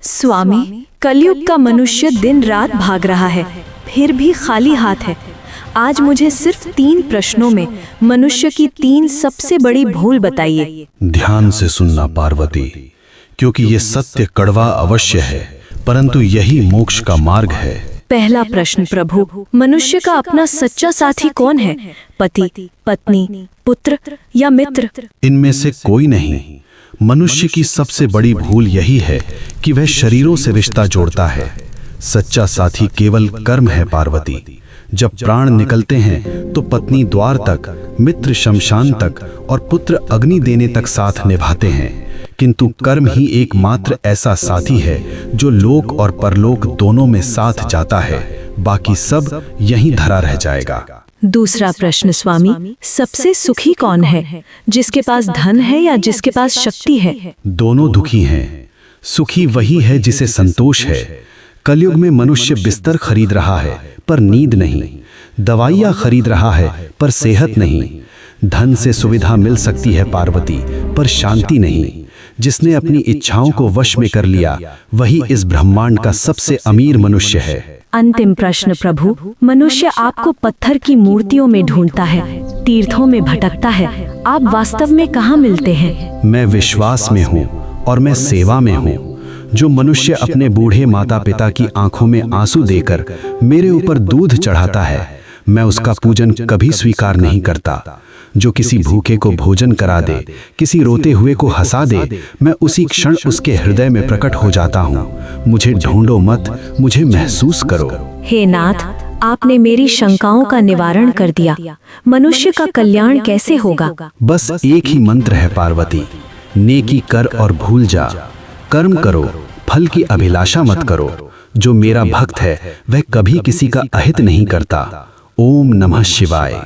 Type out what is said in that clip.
स्वामी, कलयुग का मनुष्य दिन रात भाग रहा है, फिर भी खाली हाथ है। आज मुझे सिर्फ 3 प्रश्नों में मनुष्य की 3 सबसे बड़ी भूल बताइए। ध्यान से सुनना पार्वती, क्योंकि ये सत्य कड़वा अवश्य है, परंतु यही मोक्ष का मार्ग है। पहला प्रश्न प्रभु, मनुष्य का अपना सच्चा साथी कौन है? पति, पत्नी, पुत्र या मित्र? इनमें से कोई नहीं। मनुष्य की सबसे बड़ी भूल यही है कि वह शरीरों से रिश्ता जोड़ता है। सच्चा साथी केवल कर्म है पार्वती। जब प्राण निकलते हैं तो पत्नी द्वार तक, मित्र शमशान तक और पुत्र अग्नि देने तक साथ निभाते हैं, किंतु कर्म ही एकमात्र ऐसा साथी है जो लोक और परलोक दोनों में साथ जाता है। बाकी सब यहीं धरा रह जाएगा। दूसरा प्रश्न स्वामी, सबसे सुखी कौन है? जिसके पास धन है या जिसके पास शक्ति है? दोनों दुखी हैं। सुखी वही है जिसे संतोष है। कलयुग में मनुष्य बिस्तर खरीद रहा है पर नींद नहीं, दवाइयाँ खरीद रहा है पर सेहत नहीं। धन से सुविधा मिल सकती है पार्वती, पर शांति नहीं। जिसने अपनी इच्छाओं को वश में कर लिया वही इस ब्रह्मांड का सबसे अमीर मनुष्य है। अंतिम प्रश्न प्रभु, मनुष्य आपको पत्थर की मूर्तियों में ढूंढता है, तीर्थों में भटकता है, आप वास्तव में कहाँ मिलते हैं? मैं विश्वास में हूँ और मैं सेवा में हूँ। जो मनुष्य अपने बूढ़े माता पिता की आंखों में आंसू देकर मेरे ऊपर दूध चढ़ाता है, मैं उसका पूजन कभी स्वीकार नहीं करता। जो किसी भूखे को भोजन करा दे, किसी रोते हुए को हंसा दे, मैं उसी क्षण उसके हृदय में प्रकट हो जाता हूँ। मुझे ढूंढो मत, मुझे महसूस करो। हे नाथ, आपने मेरी शंकाओं का निवारण कर दिया। मनुष्य का कल्याण कैसे होगा? बस एक ही मंत्र है पार्वती, नेकी कर और भूल जा। कर्म करो, फल की अभिलाषा मत करो। जो मेरा भक्त है वह कभी किसी का अहित नहीं करता। ओम नमः शिवाय।